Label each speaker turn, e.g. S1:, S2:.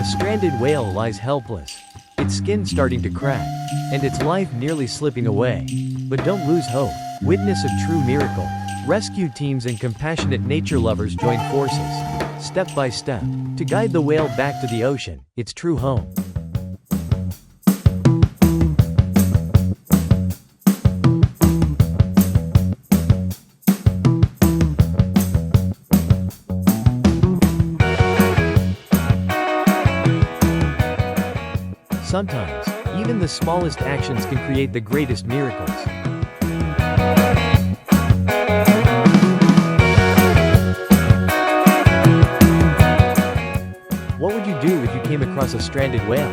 S1: A stranded whale lies helpless, its skin starting to crack, and its life nearly slipping away. But don't lose hope. Witness a true miracle. Rescue teams and compassionate nature lovers join forces, step by step, to guide the whale back to the ocean, its true home. Sometimes, even the smallest actions can create the greatest miracles. What would you do if you came across a stranded whale?